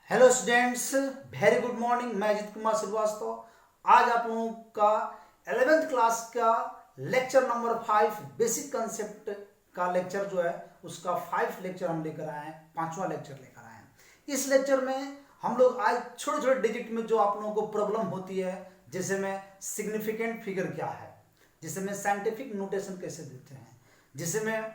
Hello students, very good morning. मैं अजीत कुमार श्रीवास्तव आज आप लोगों का 11th क्लास का लेक्चर नंबर 5 बेसिक कंसेप्ट का लेक्चर जो है उसका 5 लेक्चर हम लेकर आए हैं, 5वां लेक्चर लेकर आए हैं। इस लेक्चर में हम लोग आज छोटे छोटे डिजिट में जो आप लोगों को प्रॉब्लम होती है, जैसे में सिग्निफिकेंट फिगर क्या है, जिसे में साइंटिफिक नोटेशन कैसे देते हैं, जिसे में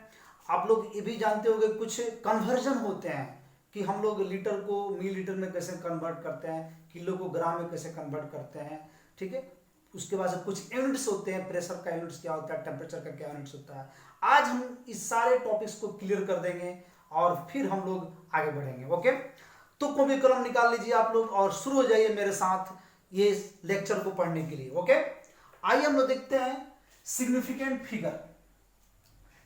आप लोग ये भी जानते होंगे कुछ कन्वर्जन होते हैं कि हम लोग लीटर को मिलीलीटर में कैसे कन्वर्ट करते हैं, किलो को ग्राम में कैसे कन्वर्ट करते हैं। ठीक है, उसके बाद से कुछ यूनिट्स होते हैं, प्रेशर का यूनिट्स क्या होता है, टेम्परेचर का क्या यूनिट्स होता है। आज हम इस सारे टॉपिक्स को क्लियर कर देंगे और फिर हम लोग आगे बढ़ेंगे। ओके, तो कॉपी कलम निकाल लीजिए आप लोग और शुरू हो जाइए मेरे साथ ये लेक्चर को पढ़ने के लिए। ओके, आइए हम लोग देखते हैं सिग्निफिकेंट फिगर।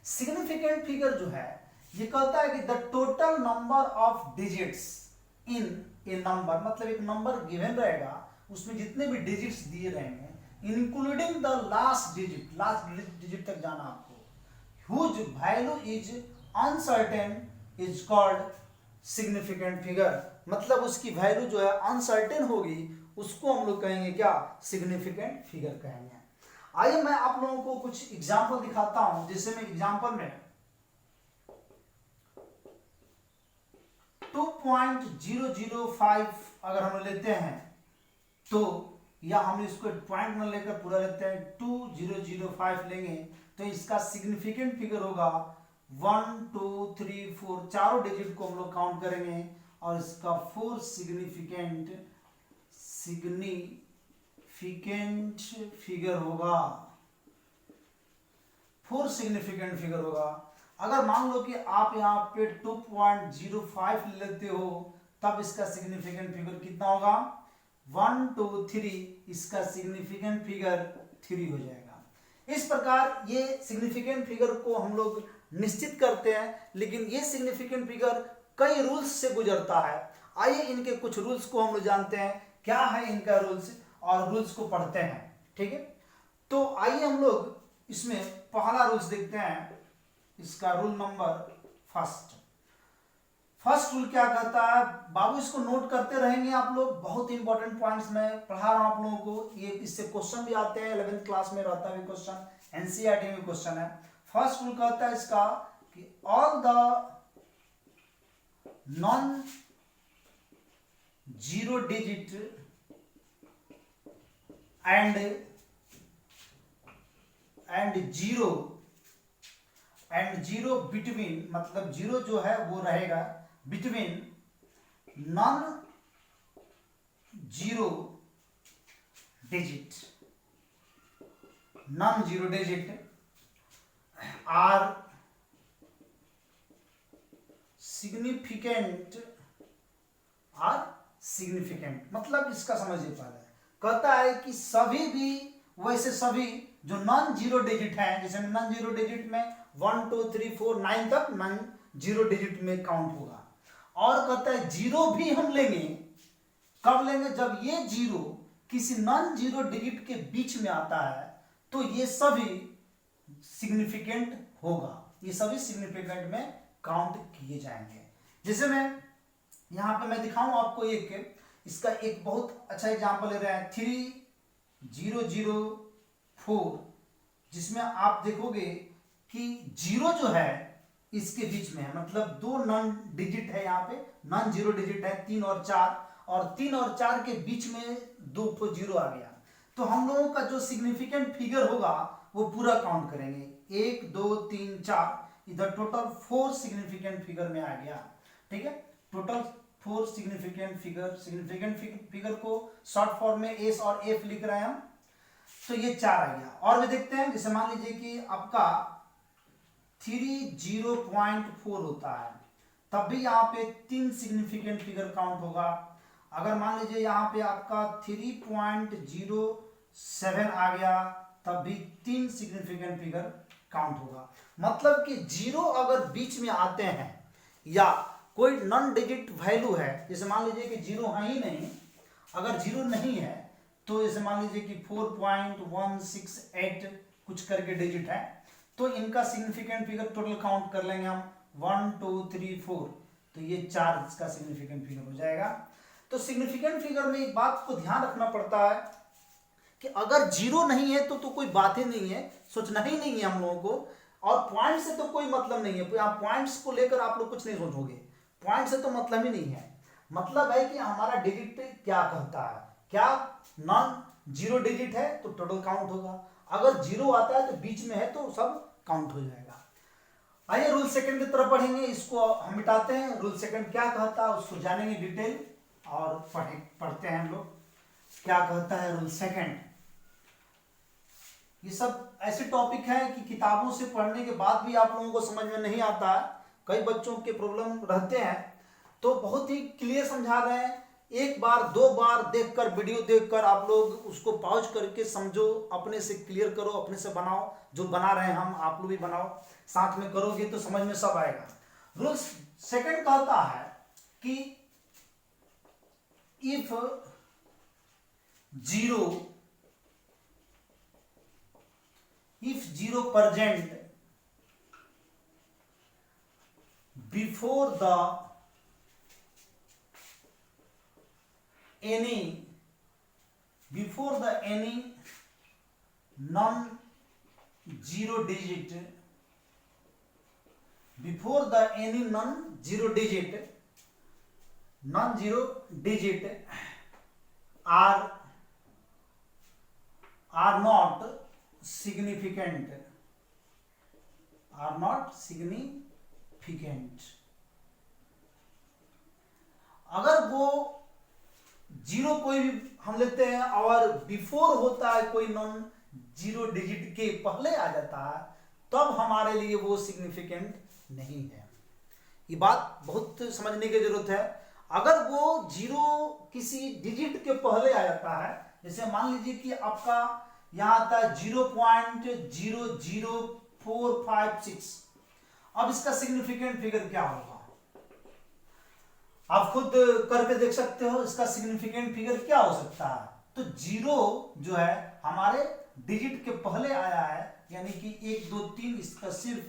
सिग्निफिकेंट फिगर जो है ये कहता है कि the total number of digits in A number, मतलब एक नंबर गिवन रहेगा, उसमें जितने भी डिजिट्स दिए रहेंगे इंक्लूडिंग द लास्ट डिजिट तक जाना आपको, whose value is uncertain is called significant figure. मतलब उसकी वैल्यू जो है अनसर्टेन होगी, उसको हम लोग कहेंगे क्या, सिग्निफिकेंट फिगर कहेंगे। आइए मैं आप लोगों को कुछ एग्जाम्पल दिखाता हूं, जिससे मैं एग्जाम्पल में 2.005 अगर हम लेते हैं तो, या हम इसको पॉइंट में लेकर पूरा लेते हैं 2005 लेंगे तो इसका सिग्निफिकेंट फिगर होगा 1 2 3 4, चारों डिजिट को हम लोग काउंट करेंगे और इसका 4 सिग्निफिकेंट फिगर होगा, 4 सिग्निफिकेंट फिगर होगा। अगर मान लो कि आप यहाँ पे 2.05 लेते हो तब इसका सिग्निफिकेंट फिगर कितना होगा, 1 2 3, इसका सिग्निफिकेंट फिगर 3 हो जाएगा। इस प्रकार ये सिग्निफिकेंट फिगर को हम लोग निश्चित करते हैं, लेकिन ये सिग्निफिकेंट फिगर कई रूल्स से गुजरता है। आइए इनके कुछ रूल्स को हम लोग जानते हैं, क्या है इनका रूल्स, और रूल्स को पढ़ते हैं। ठीक है, तो आइए हम लोग इसमें पहला रूल्स देखते हैं। इसका रूल नंबर फर्स्ट रूल क्या कहता है, बाबू इसको नोट करते रहेंगे आप लोग, बहुत इंपॉर्टेंट पॉइंट्स मैं पढ़ा रहा हूं आप लोगों को। ये इससे क्वेश्चन भी आते हैं, 11th क्लास में रहता है क्वेश्चन, एनसीईआरटी में क्वेश्चन है। फर्स्ट रूल कहता है इसका कि all the non zero digit and zero between, मतलब जीरो जो है वो रहेगा between non zero digit are significant मतलब इसका समझिए पहले, कहता है कि सभी भी, वैसे सभी जो नॉन जीरो डिजिट हैं, जैसे नॉन जीरो डिजिट में 1 2 3 4 9 तक नॉन जीरो डिजिट में काउंट होगा। और कहता है जीरो भी हम लेंगे, कब लेंगे, जब ये जीरो किसी नॉन जीरो डिजिट के बीच में आता है तो ये सभी सिग्निफिकेंट होगा, ये सभी सिग्निफिकेंट में काउंट किए जाएंगे। जैसे मैं यहां पे मैं दिखाऊं आपको इसका एक बहुत अच्छा एग्जांपल ले रहे हैं 3004, जिसमें आप देखोगे कि जीरो जो है इसके बीच में है, मतलब दो नॉन डिजिट है, यहाँ पे नॉन जीरो डिजिट है 3 और 4, और 3 और 4 के बीच में 2 जीरो आ गया, तो हम लोगों का जो सिग्निफिकेंट फिगर होगा वो पूरा काउंट करेंगे, 1 2 3 4, इधर टोटल 4 सिग्निफिकेंट फिगर में आ गया। ठीक है, टोटल 4 सिग्निफिकेंट फिगर को शॉर्ट फॉर्म में एस और एफ लिख रहे हैं हम, तो ये 4 आ गया। और भी देखते हैं, जैसे मान लीजिए कि आपका 30.4 होता है, तब भी यहाँ पे 3 सिग्निफिकेंट फिगर काउंट होगा। अगर मान लीजिए यहाँ पे आपका 3.07 आ गया, तब भी 3 सिग्निफिकेंट फिगर काउंट होगा। मतलब कि जीरो अगर बीच में आते हैं या कोई नॉन डिजिट वैल्यू है, जैसे मान लीजिए कि जीरो है ही नहीं, अगर जीरो नहीं है तो जैसे मान लीजिए कि 4.168 कुछ करके डिजिट है, तो इनका सिग्निफिकेंट फिगर टोटल काउंट कर लेंगे हम 1 2 3 4, तो ये 4 इसका सिग्निफिकेंट फिगर हो जाएगा। तो सिग्निफिकेंट फिगर में एक बात को ध्यान रखना पड़ता है कि अगर जीरो नहीं है तो कोई बात ही नहीं है, सोचना ही नहीं है हम लोगों को, और पॉइंट से तो कोई मतलब नहीं है। आप पॉइंट्स को लेकर आप लोग कुछ नहीं सोचोगे, पॉइंट से तो मतलब ही नहीं है। मतलब है कि हमारा डिजिट क्या कहता है, क्या नॉन जीरो डिजिट है तो टोटल काउंट होगा, अगर जीरो आता है तो बीच में है तो सब काउंट हो जाएगा। आइए रूल सेकंड की तरफ पढ़ेंगे, इसको हम मिटाते हैं। रूल सेकंड क्या कहता है उसको जानेंगे डिटेल और पढ़ते हैं हम लोग क्या कहता है रूल सेकंड। ये सब ऐसे टॉपिक है कि किताबों से पढ़ने के बाद भी आप लोगों को समझ में नहीं आता है, कई बच्चों के प्रॉब्लम रहते हैं, तो बहुत ही क्लियर समझा रहे हैं। एक बार दो बार देखकर, वीडियो देखकर आप लोग उसको पॉज करके समझो, अपने से क्लियर करो, अपने से बनाओ, जो बना रहे हैं हम आप लोग भी बनाओ, साथ में करोगे तो समझ में सब आएगा। रूल सेकंड कहता है कि if zero present before the any non-zero digit, before the any non-zero digit are not significant, अगर वो जीरो कोई भी हम लेते हैं और बिफोर होता है, कोई नॉन जीरो डिजिट के पहले आ जाता है, तब हमारे लिए वो सिग्निफिकेंट नहीं है। ये बात बहुत समझने की जरूरत है। अगर वो जीरो किसी डिजिट के पहले आ जाता है, जैसे मान लीजिए कि आपका यहां आता है 0.00456, अब इसका सिग्निफिकेंट फिगर क्या होगा आप खुद करके देख सकते हो, इसका सिग्निफिकेंट फिगर क्या हो सकता है। तो जीरो जो है हमारे डिजिट के पहले आया है, यानी कि 1 2 3, इसका सिर्फ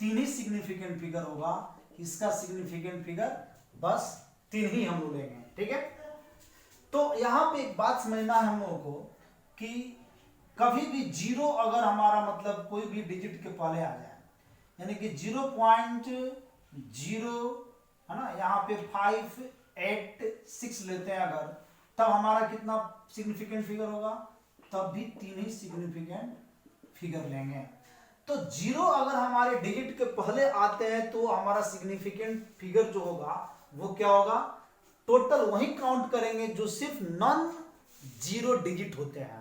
3 ही सिग्निफिकेंट फिगर होगा, इसका सिग्निफिकेंट फिगर बस 3 ही हम लोग लेंगे, ठीक है। तो यहां पे एक बात समझना है हम लोगों को कि कभी भी जीरो अगर हमारा मतलब कोई भी डिजिट के पहले आ जाए, यानी कि 0.0 है ना, यहाँ पे 586 लेते हैं अगर, तब हमारा कितना सिग्निफिकेंट फिगर होगा, तब भी 3 ही सिग्निफिकेंट फिगर लेंगे। तो जीरो अगर हमारे डिजिट के पहले आते हैं तो हमारा सिग्निफिकेंट फिगर जो होगा वो क्या होगा, टोटल वही काउंट करेंगे जो सिर्फ नॉन जीरो डिजिट होते हैं।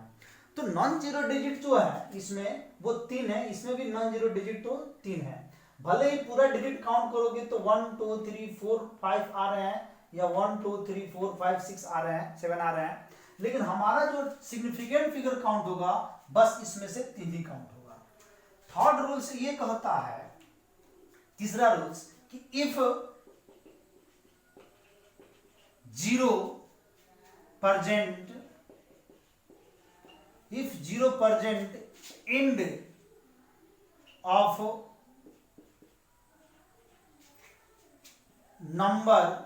तो नॉन जीरो डिजिट जो है इसमें वो 3 है, इसमें भी नॉन जीरो डिजिट तो 3 है। भले ही पूरा डिजिट काउंट करोगे तो 1 2 3 4 5 आ रहे हैं, या 1 2 3 4 5 6 आ रहे हैं, 7 आ रहे हैं, लेकिन हमारा जो सिग्निफिकेंट फिगर काउंट होगा बस इसमें से 3 ही काउंट होगा। थर्ड रूल्स ये कहता है, तीसरा रूल्स, कि if zero present end of number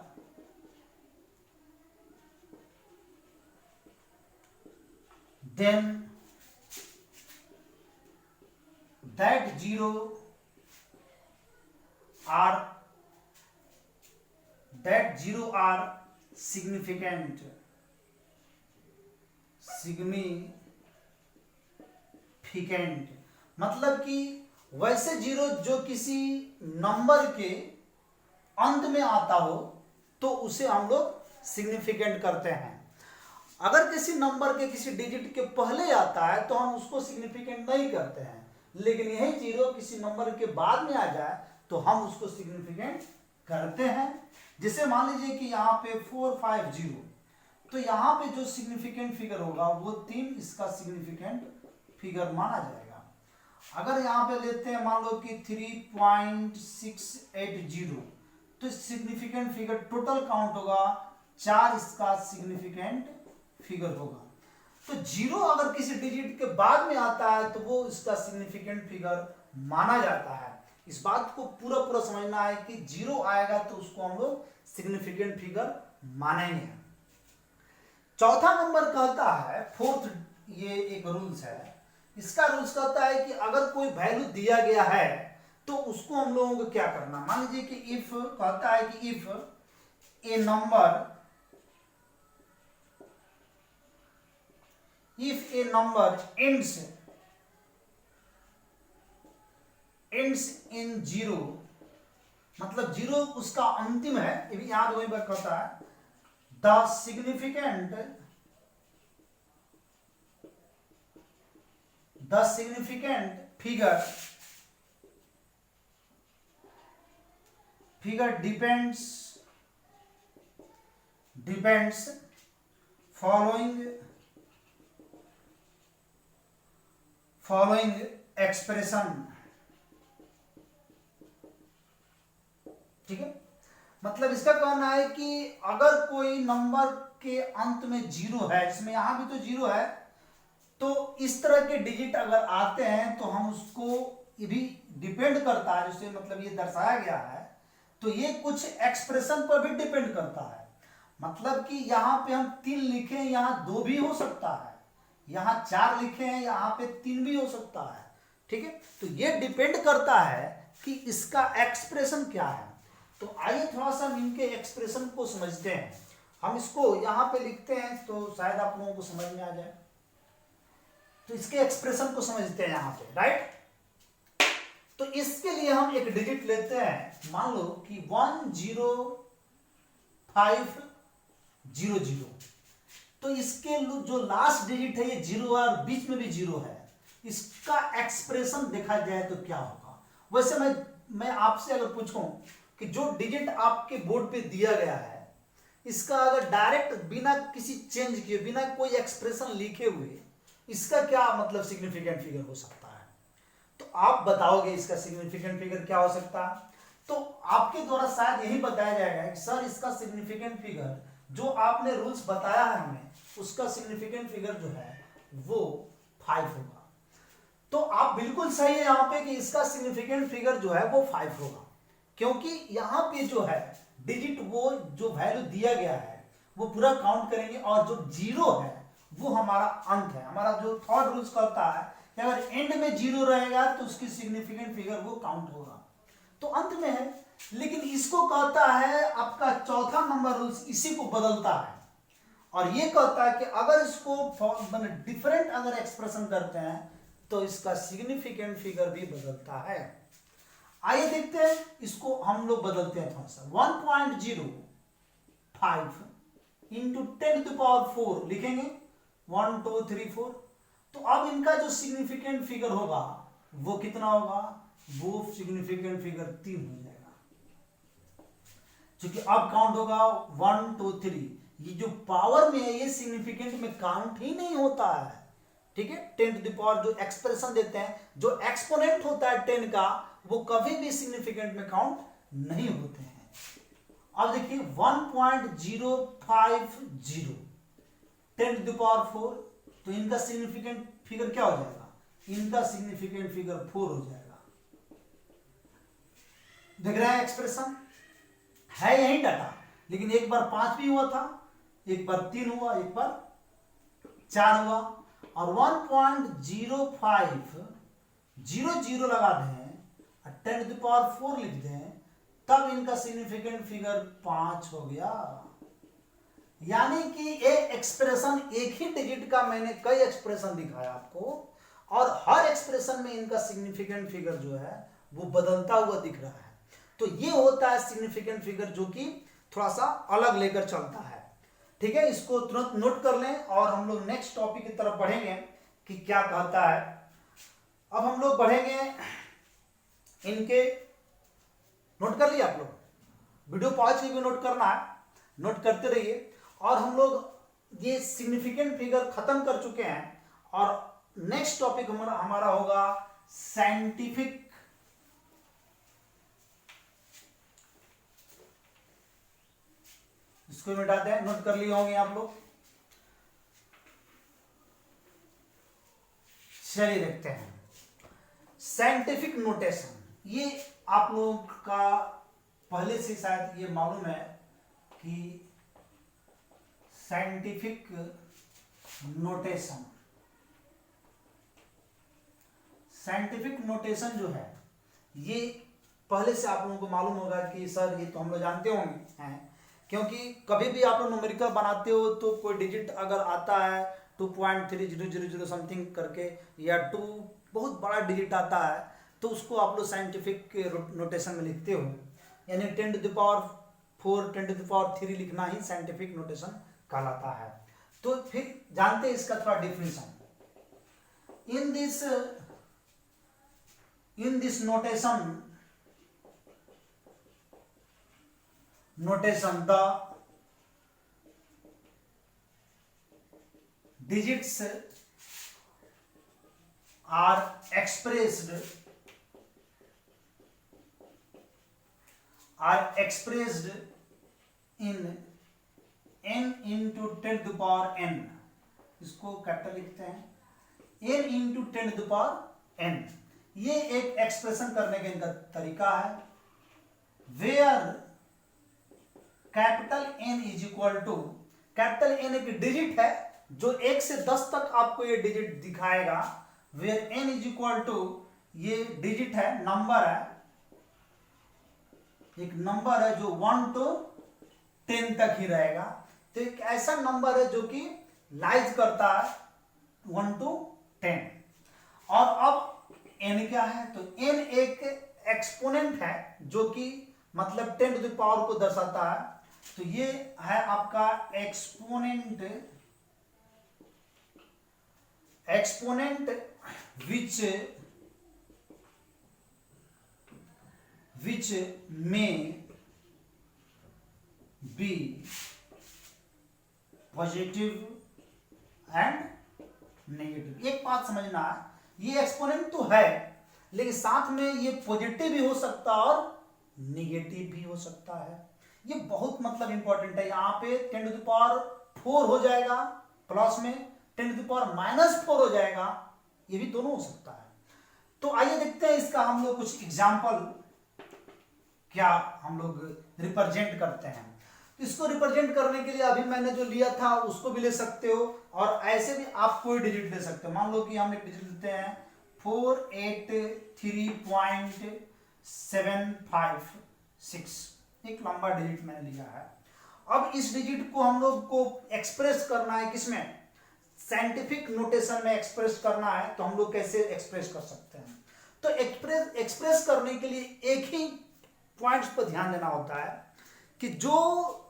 then that zero are significant, मतलब कि वैसे जीरो जो किसी नंबर के अंत में आता हो तो उसे हम लोग सिग्निफिकेंट करते हैं। अगर किसी नंबर के किसी डिजिट के पहले आता है तो हम उसको सिग्निफिकेंट नहीं करते हैं, लेकिन यही जीरो किसी नंबर के बाद में आ जाए तो हम उसको सिग्निफिकेंट करते हैं। जैसे मान लीजिए कि यहाँ पे 450, तो यहाँ पे जो सिग्निफिकेंट फिगर होगा वो 3 इसका सिग्निफिकेंट फिगर माना जाएगा। अगर यहाँ पे लेते हैं मान लो कि 3.680, तो सिग्निफिकेंट फिगर टोटल काउंट होगा 4 इसका सिग्निफिकेंट फिगर होगा। तो जीरो अगर किसी डिजिट के बाद में आता है तो वो इसका सिग्निफिकेंट फिगर माना जाता है। इस बात को पूरा समझना है कि जीरो आएगा तो उसको हम लोग सिग्निफिकेंट फिगर मानेंगे। चौथा नंबर कहता है, फोर्थ ये एक रूल्स है, इसका रूल्स कहता है कि अगर कोई वैल्यू दिया गया है तो उसको हम लोगों को क्या करना। मान लीजिए कि इफ कहता है कि if A number ends in zero, मतलब जीरो उसका अंतिम है, ये भी याद वही बात कहता है, the significant figure depends following expression. ठीक है, मतलब इसका कहना है कि अगर कोई नंबर के अंत में जीरो है, जिसमें यहां भी तो जीरो है, तो इस तरह के डिजिट अगर आते हैं तो हम उसको, ये भी डिपेंड करता है, जिससे मतलब ये दर्शाया गया है, तो ये कुछ एक्सप्रेशन पर भी डिपेंड करता है। मतलब कि यहां पे हम 3 लिखे, यहां 2 भी हो सकता है, यहां 4 लिखे हैं, यहां पे 3 भी हो सकता है। ठीक है, तो ये डिपेंड करता है कि इसका एक्सप्रेशन क्या है। तो आइए थोड़ा सा हम इनके एक्सप्रेशन को समझते हैं। हम इसको यहां पे लिखते हैं तो शायद आप लोगों को समझ में आ जाए। तो इसके एक्सप्रेशन को समझते हैं यहां पे, राइट। तो इसके लिए हम एक डिजिट लेते हैं, मान लो कि 10500। तो इसके जो लास्ट डिजिट है ये जीरो और बीच में भी जीरो है, इसका एक्सप्रेशन देखा जाए तो क्या होगा। वैसे मैं आपसे अगर पूछूं कि जो डिजिट आपके बोर्ड पे दिया गया है, इसका अगर डायरेक्ट बिना किसी चेंज किए, बिना कोई एक्सप्रेशन लिखे हुए, इसका क्या मतलब सिग्निफिकेंट फिगर हो सकता है, तो आप बताओगे इसका सिग्निफिकेंट फिगर क्या हो सकता है। तो आपके द्वारा शायद यही बताया जाएगा कि सर इसका सिग्निफिकेंट फिगर जो आपने रूल्स बताया है हमें, उसका सिग्निफिकेंट फिगर जो है वो 5 होगा। तो आप बिल्कुल सही है यहां पे कि इसका सिग्निफिकेंट फिगर जो है वो 5 होगा, क्योंकि यहां पे जो है डिजिट, वो जो वैल्यू दिया गया है वो पूरा काउंट करेंगे, और जो जीरो है वो हमारा अंत है। हमारा जो थर्ड रूल्स कहता है कि अगर एंड में जीरो रहेगा तो उसकी सिग्निफिकेंट फिगर वो काउंट होगा, तो अंत में है। लेकिन इसको कहता है आपका चौथा नंबर रूल्स, इसी को बदलता है, और ये कहता है कि अगर इसको डिफरेंट अगर एक्सप्रेशन करते हैं तो इसका सिग्निफिकेंट फिगर भी बदलता है। आइए देखते हैं, इसको हम लोग बदलते हैं थोड़ा सा। 1.05 इंटू 10⁴ लिखेंगे, 1 2 3 4। तो अब इनका जो सिग्निफिकेंट फिगर होगा वो कितना होगा, वो सिग्निफिकेंट फिगर 3 हो जाएगा, क्योंकि अब काउंट होगा 1 2 3। ये जो पावर में है ये सिग्निफिकेंट में काउंट ही नहीं होता है। ठीक है, 10⁴ जो एक्सप्रेशन देते हैं, जो एक्सपोनेंट होता है 10 का, वो कभी भी सिग्निफिकेंट में काउंट नहीं होते हैं। अब देखिए 1.050 10⁴, तो इनका सिग्निफिकेंट फिगर क्या हो जाएगा, इनका सिग्निफिकेंट फिगर 4 हो जाएगा। देख रहे हैं एक्सप्रेशन है यही डाटा, लेकिन एक बार 5 भी हुआ था, एक बार 3 हुआ, एक बार 4 हुआ, और 1.0500 लगा दें, 10⁴ लिख दें, तब इनका सिग्निफिकेंट फिगर 5 हो गया। यानी कि ये एक्सप्रेशन, एक ही डिजिट का मैंने कई एक्सप्रेशन दिखाया आपको, और हर एक्सप्रेशन में इनका सिग्निफिकेंट फिगर जो है वो बदलता हुआ दिख रहा है। तो ये होता है सिग्निफिकेंट फिगर, जो कि थोड़ा सा अलग लेकर चलता है। ठीक है, इसको तुरंत नोट कर लें, और हम लोग नेक्स्ट टॉपिक की तरफ बढ़ेंगे कि क्या कहता है। अब हम लोग बढ़ेंगे इनके, नोट कर लिया आप लोग, वीडियो पॉज के भी नोट करना है, नोट करते रहिए। और हम लोग ये सिग्निफिकेंट फिगर खत्म कर चुके हैं, और नेक्स्ट टॉपिक हमारा होगा साइंटिफिक, इसको मिटाते हैं, नोट कर लिए होंगे आप लोग। चलिए देखते हैं साइंटिफिक नोटेशन। ये आप लोगों का पहले से शायद ये मालूम है कि साइंटिफिक नोटेशन। साइंटिफिक नोटेशन जो है ये पहले से आप लोगों को मालूम होगा कि सर ये तो हम लोग जानते होंगे हैं, क्योंकि कभी भी आप लोग न्यूमेरिकल बनाते हो तो कोई डिजिट अगर आता है 2.3000 समथिंग करके या 2 बहुत बड़ा डिजिट आता है तो उसको आप लोग साइंटिफिक नोटेशन में लिखते हो, यानी 10⁴ 10⁻³ लिखना ही साइंटिफिक नोटेशन कहलाता है। तो फिर जानते हैं इसका थोड़ा definition. in this notation the digits are expressed in n into 10⁻n। इसको कैपिटल लिखते हैं n into 10⁻n। ये एक एक्सप्रेशन करने का इनका तरीका है, where capital N is equal to, capital N एक डिजिट है जो 1 से 10 तक आपको ये डिजिट दिखाएगा, where N is equal to, ये डिजिट है, नंबर है, एक नंबर है जो 1 to 10 तक ही रहेगा। तो एक ऐसा नंबर है जो कि लाइज करता है 1 to 10। और अब n क्या है, तो n एक एक्सपोनेंट है जो कि मतलब 10 to the पावर को दर्शाता है। तो ये है आपका exponent which may be positive and negative. एक बात समझना है, ये एक्सपोनेंट तो है लेकिन साथ में ये पॉजिटिव भी हो सकता है और निगेटिव भी हो सकता है। ये बहुत मतलब इंपॉर्टेंट है। यहाँ पे 10⁴ हो जाएगा प्लस में 10⁻⁻4 हो जाएगा, ये भी दोनों हो सकता है। तो आइए देखते हैं इसका हम लोग कुछ एग्जाम्पल क्या हम लोग रिप्रेजेंट करते हैं। इसको रिप्रेजेंट करने के लिए अभी मैंने जो लिया था उसको भी ले सकते हो और ऐसे भी आप कोई डिजिट ले सकते हो। मान लो कि हम एक डिजिट लेते हैं 483.756, एक लंबा डिजिट मैंने लिया है। अब इस डिजिट को हम लोग को एक्सप्रेस करना है, किसमें, साइंटिफिक नोटेशन में एक्सप्रेस करना है। तो हम लोग कैसे एक्सप्रेस कर सकते हैं, तो एक्सप्रेस करने के लिए एक ही पॉइंट्स पर ध्यान देना होता है कि जो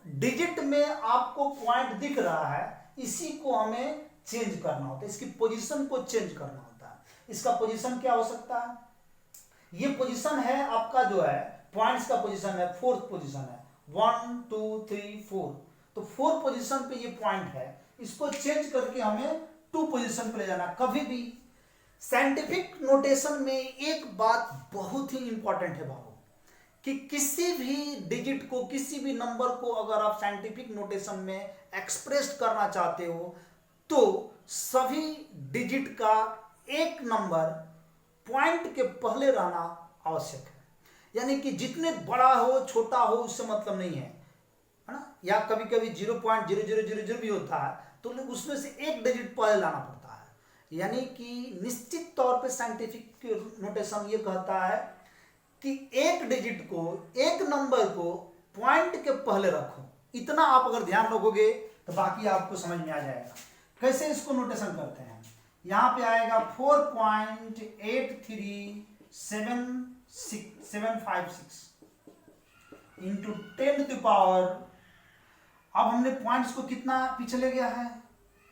डिजिट में आपको पॉइंट दिख रहा है इसी को हमें चेंज करना होता है, इसकी पोजीशन को चेंज करना होता है। इसका पोजीशन क्या हो सकता है, ये पोजीशन है आपका जो है पॉइंट्स का पोजीशन है, 4th पोजीशन है, 1 2 3 4। तो 4 पोजीशन पे ये पॉइंट है, इसको चेंज करके हमें 2 पोजीशन पे ले जाना। कभी भी साइंटिफिक नोटेशन में एक बात बहुत ही इंपॉर्टेंट है बाबू, कि किसी भी डिजिट को, किसी भी नंबर को अगर आप साइंटिफिक नोटेशन में एक्सप्रेस करना चाहते हो तो सभी डिजिट का एक नंबर पॉइंट के पहले रहना आवश्यक है। यानी कि जितने बड़ा हो छोटा हो उससे मतलब नहीं है ना, या कभी कभी 0.0000 भी होता है तो उसमें से एक डिजिट पहले लाना पड़ता है। यानी कि निश्चित तौर पे साइंटिफिक नोटेशन ये कहता है कि एक डिजिट को, एक नंबर को पॉइंट के पहले रखो। इतना आप अगर ध्यान रखोगे तो बाकी आपको समझ में आ जाएगा। कैसे इसको नोटेशन करते हैं, यहां पे आएगा 4.837756 इंटू 10⁻। अब हमने पॉइंट्स को कितना पीछे ले गया है,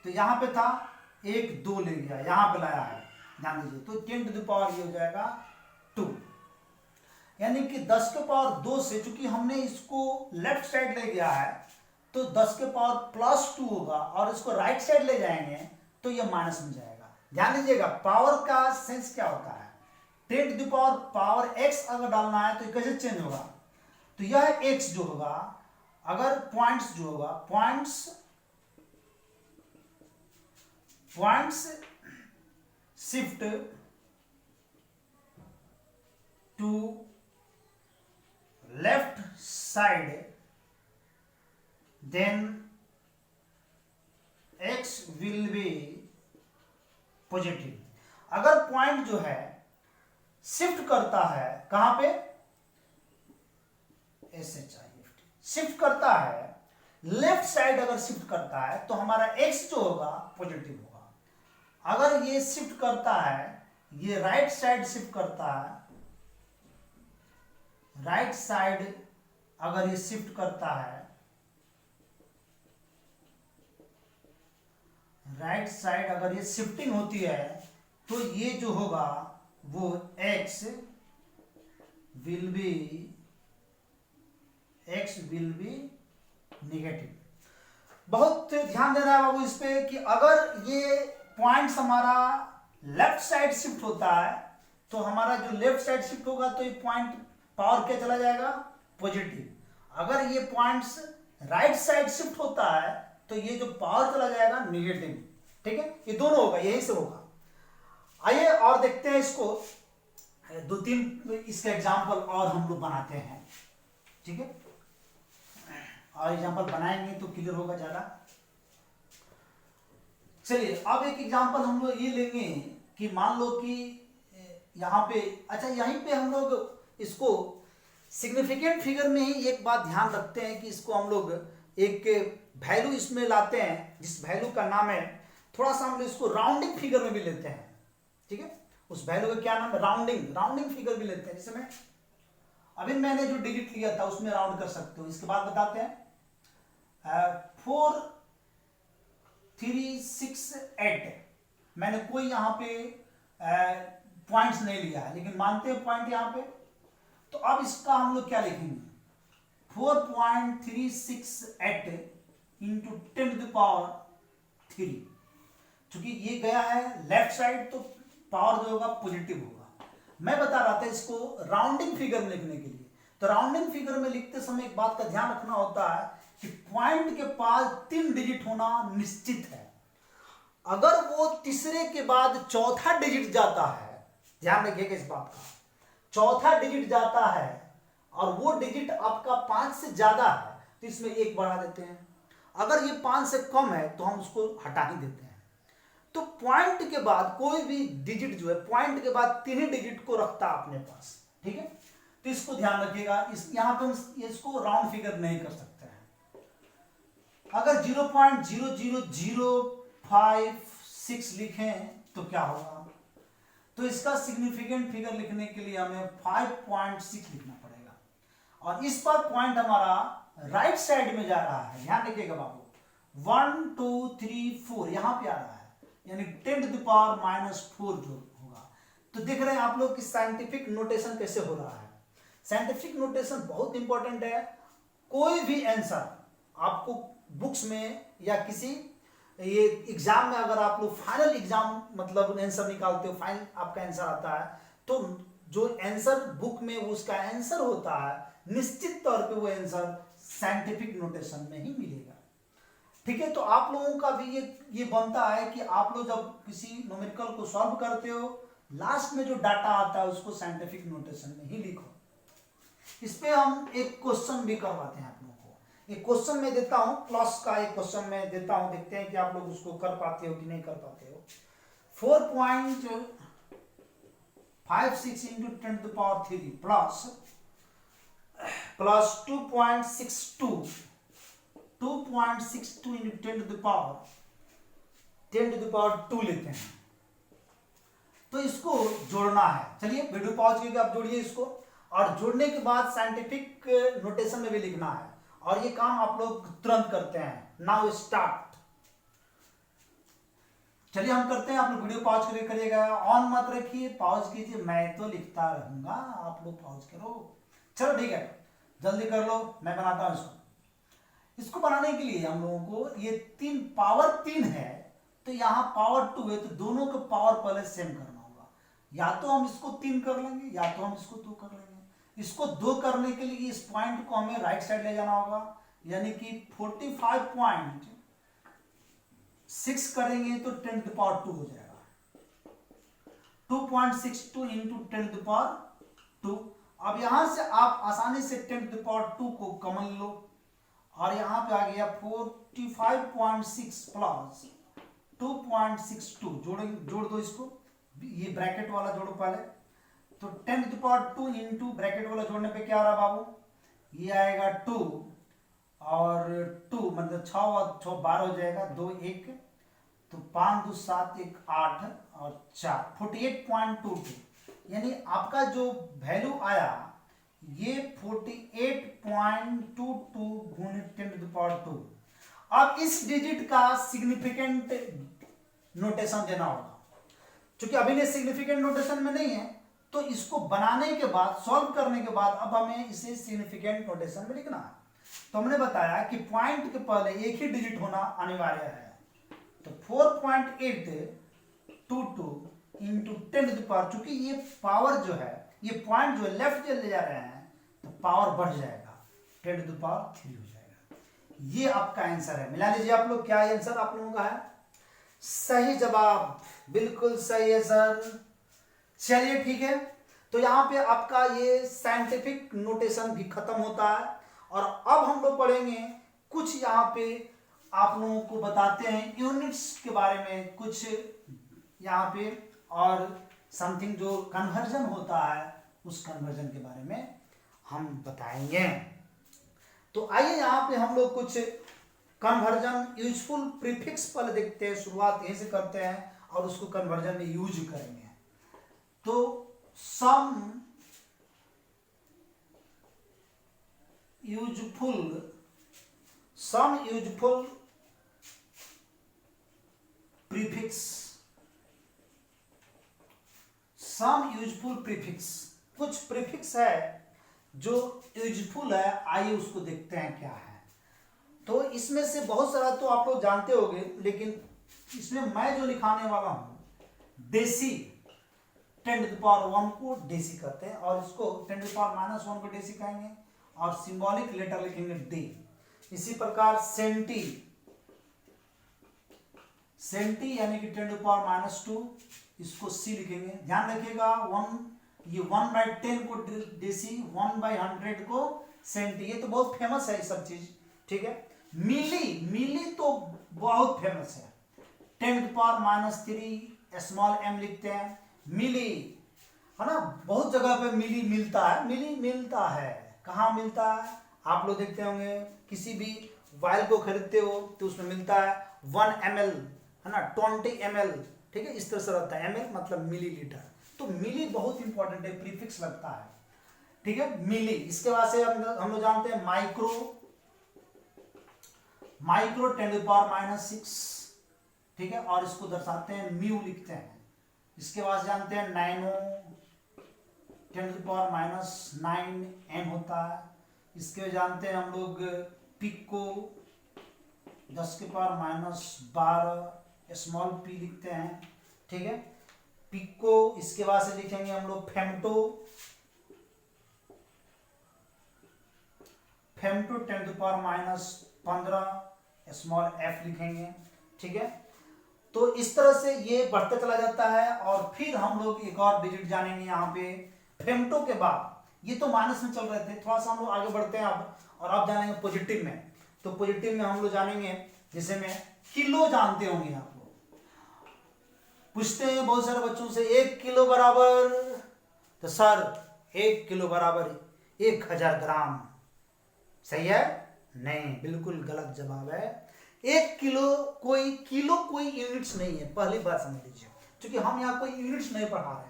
तो यहां पे था 1 2 ले गया, यहां पे लाया है, ध्यान दीजिए। तो 10⁻ ये हो जाएगा 2, यानी कि 10⁻2 से, चूंकि हमने इसको लेफ्ट साइड ले गया है तो 10⁻+2 होगा और इसको राइट साइड ले जाएंगे तो ये माइनस में जाएगा। ध्यान दीजिएगा पावर का सेंस क्या होता है, 10⁻x अगर डालना है तो कैसे चेंज होगा, तो यह x जो होगा, अगर पॉइंट्स जो होगा, points shift to left side, then positive. अगर पॉइंट जो है शिफ्ट करता है कहां पे, शिफ्ट करता है लेफ्ट साइड, अगर शिफ्ट करता है तो हमारा एक्स जो होगा पॉजिटिव होगा। अगर ये शिफ्ट करता है, ये राइट साइड शिफ्ट करता है, राइट साइड अगर ये शिफ्ट करता है, राइट साइड अगर ये शिफ्टिंग होती है तो ये जो होगा वो x विल बी नेगेटिव। बहुत ध्यान देना है बाबू इस पे कि अगर ये पॉइंट्स हमारा लेफ्ट साइड शिफ्ट होता है तो हमारा जो लेफ्ट साइड शिफ्ट होगा तो ये पॉइंट पावर क्या चला जाएगा, पॉजिटिव। अगर ये पॉइंट्स राइट साइड शिफ्ट होता है तो ये जो पावर चला जाएगा नेगेटिव। ठीक है, ये दोनों होगा, यही से होगा। आइए और देखते हैं इसको, दो तीन इसके एग्जाम्पल और हम लोग बनाते हैं। ठीक है, और एग्जाम्पल बनाएंगे तो क्लियर होगा ज्यादा। चलिए अब एक एग्जाम्पल हम लोग ये लेंगे कि मान लो कि यहाँ पे, अच्छा यहीं पे हम लोग इसको सिग्निफिकेंट फिगर में ही एक बात ध्यान रखते हैं कि इसको हम लोग एक वैल्यू इसमें लाते हैं, जिस वैल्यू का नाम है, थोड़ा सा हम लोग इसको राउंडिंग फिगर में भी लेते हैं। ठीक है, उस वैल्यू का क्या नाम है, राउंडिंग फिगर भी लेते हैं। जैसे मैं अभी मैंने जो डिजिट लिया था उसमें राउंड कर सकते हो। इसके बाद बताते हैं 4 3 6 8, मैंने कोई यहाँ पे पॉइंट्स नहीं लिया है, लेकिन मानते हैं पॉइंट यहाँ पे। तो अब इसका हम लोग क्या लिखेंगे, 4.368 इंटू 10⁻3। चूंकि ये गया है लेफ्ट साइड तो पावर जो होगा पॉजिटिव होगा। मैं बता रहा था इसको राउंडिंग फिगर में लिखने के लिए। तो राउंडिंग फिगर में लिखते समय एक बात का ध्यान रखना होता है कि पॉइंट के पास 3 डिजिट होना निश्चित है। अगर वो तीसरे के बाद चौथा डिजिट जाता है, ध्यान रखिएगा इस बात का, चौथा डिजिट जाता है और वो डिजिट आपका 5 से ज्यादा है तो इसमें 1 बढ़ा देते हैं। अगर ये 5 से कम है तो हम उसको हटा ही देते हैं। तो पॉइंट के बाद कोई भी डिजिट जो है, पॉइंट के बाद 3 ही डिजिट को रखता है अपने पास। ठीक है, तो इसको ध्यान रखिएगा। यहाँ पे हम इसको राउंड फिगर नहीं कर सकते हैं। अगर 0.00056 लिखें तो क्या होगा, तो इसका सिग्निफिकेंट फिगर लिखने के लिए हमें 5.6 लिखना पड़ेगा। और इस पर पॉइंट हमारा राइट साइड में जा रहा है, ध्यान रखिएगा बाबू। 1 2 3 4 यहां पे आ रहा है, यानी 10⁻⁻4 जो होगा। तो देख रहे हैं आप लोग कि साइंटिफिक नोटेशन कैसे हो रहा है। साइंटिफिक नोटेशन बहुत इंपॉर्टेंट है। कोई भी आंसर आपको बुक्स में या किसी ये एग्जाम में, अगर आप लोग फाइनल एग्जाम मतलब आंसर निकालते हो, फाइनल आपका आंसर आता है, तो जो आंसर बुक में उसका आंसर होता है निश्चित तौर पे वो आंसर साइंटिफिक नोटेशन में ही मिलेगा। ठीक है, तो आप लोगों का भी ये बनता है कि आप लोग जब किसी न्यूमेरिकल को सॉल्व करते हो, लास्ट में जो डाटा आता है उसको साइंटिफिक नोटेशन में ही लिखो। इस पे हम एक क्वेश्चन भी करवाते हैं आप लोगों को। एक क्वेश्चन में देता हूं, क्लास का एक क्वेश्चन में देता हूं, देखते हैं कि आप लोग उसको कर पाते हो कि नहीं कर पाते हो। 4.56 इंटू 10⁻³ प्लस 2.62 इंटू 10⁻² लेते हैं। तो इसको जोड़ना है। चलिए वीडियो पॉज करके आप जोड़िए इसको, और जोड़ने के बाद साइंटिफिक नोटेशन में भी लिखना है। और ये काम आप लोग तुरंत करते हैं। Now start. चलिए हम करते हैं, आप लोग वीडियो पॉज करके करिएगा, ऑन मत रखिए, पॉज कीजिए, मैं तो लिखता रहूंगा, आप लोग पॉज करो। चलो ठीक है, जल्दी कर लो, मैं बनाता हूं इसको बनाने के लिए हम लोगों को ये पावर 3 है, तो यहाँ पावर 2 है, तो दोनों का पावर पहले सेम करना होगा। या तो हम इसको 3 कर लेंगे या तो हम इसको 2 कर लेंगे। इसको 2 करने के लिए इस पॉइंट को हमें राइट साइड ले जाना होगा, यानी कि 45.6 करेंगे तो 10⁻² हो जाएगा। 2.62 इंटू 10⁻²। अब यहां से आप आसानी से 10⁻² को कॉमन लो, और यहां पे आ गया 45.6 प्लस 2.62 जोड़ दो इसको, ये ब्रैकेट वाला जोड़ो पहले। तो 10⁻² इंटू ब्रैकेट वाला जोड़ने पे क्या आ रहा बाबू, ये आएगा 2 और 2 मतलब 6 और 6 12 हो जाएगा, 2 1 तो 5 2 7 1 8 और 4 48.22, यानी आपका जो वैल्यू आया ये 48.22 गुणे 10⁻²। अब इस डिजिट का सिग्निफिकेंट नोटेशन देना होगा, क्योंकि अभी ये सिग्निफिकेंट नोटेशन में नहीं है, तो इसको बनाने के बाद, सॉल्व करने के बाद अब हमें इसे सिग्निफिकेंट नोटेशन में लिखना है। तो हमने बताया कि पॉइंट के पहले एक ही डिजिट होना अनिवार्य है, तो 4.822 इंटू 10⁻², चूंकि ये पावर जो है, ये पॉइंट जो है लेफ्ट ले जा रहे हैं तो पावर बढ़ जाएगा, 10⁻³ हो जाएगा। ये आपका आंसर है, मिला लीजिए आप लोग, क्या आंसर आप लोगों का है? सही जवाब, बिल्कुल सही है सर। चलिए ठीक है, तो यहाँ पे आपका ये साइंटिफिक नोटेशन भी खत्म होता है, और अब हम लोग पढ़ेंगे कुछ यहाँ पे आप लोगों को बताते हैं यूनिट्स के बारे में कुछ यहाँ पे, और समथिंग जो कन्वर्जन होता है उस कन्वर्जन के बारे में हम बताएंगे। तो आइए यहाँ पे हम लोग कुछ कन्वर्जन यूजफुल प्रीफिक्स पहले देखते हैं, शुरुआत यहीं से करते हैं और उसको कन्वर्जन में यूज करेंगे। तो some useful prefix, some useful prefix, कुछ प्रीफिक्स है जो यूजफुल है, आइए उसको देखते हैं क्या है। तो इसमें से बहुत सारा तो आप लोग जानते होंगे, लेकिन इसमें मैं जो लिखाने वाला हूं देसी 10⁻1 को देसी कहते हैं, और इसको 10⁻−1 को देसी कहेंगे, और सिंबॉलिक लेटर लिखेंगे डी। इसी प्रकार सेंटी यानी कि 10⁻², इसको सी लिखेंगे। ध्यान रखिएगा, 1/10 को देसी, 1/100 को सेंटी, ये तो बहुत फेमस है ये सब चीज, ठीक है। मिली तो बहुत फेमस है, 10⁻³ स्मॉल m लिखते हैं, मिली है ना, बहुत जगह पे मिली मिलता है, मिली मिलता है, कहाँ मिलता है आप लोग देखते होंगे, किसी भी वायल को खरीदते हो तो उसमें मिलता है 1 ml है ना, 20 ml, ठीक है, इस तरह से रहता है, ml मतलब मिलीलीटर। तो मिली बहुत इंपॉर्टेंट है, प्रीफिक्स लगता है, ठीक है, मिली। इसके बाद से हम लोग जानते हैं माइक्रो 10⁻⁻6, ठीक है, और इसको दर्शाते हैं म्यू लिखते हैं। इसके बाद जानते हैं नैनो 10⁻⁻9 होता है। इसके जानते हैं हम लोग पिको 10⁻⁻12 स्मॉल पी लिखते हैं, ठीक है, पिको। इसके बाद से लिखेंगे हम लोग फेम्टो 10⁻15 स्मॉल एफ लिखेंगे, ठीक है। तो इस तरह से ये बढ़ता चला जाता है, और फिर हम लोग एक और डिजिट जानेंगे यहाँ पे फेम्टो के बाद। ये तो माइनस में चल रहे थे, थोड़ा सा हम लोग आगे बढ़ते हैं अब, और अब जानेंगे पॉजिटिव में। तो पॉजिटिव में हम लोग जानेंगे, जैसे में किलो जानते होंगे आप लोग, पूछते हैं बहुत सारे बच्चों से 1 किलो बराबर, तो सर 1 किलो बराबर 1000 ग्राम, सही है? नहीं, बिल्कुल गलत जवाब है। 1 किलो कोई यूनिट्स नहीं है, पहली बार समझ लीजिए, क्योंकि हम यहाँ कोई यूनिट्स नहीं पढ़ा रहे हैं,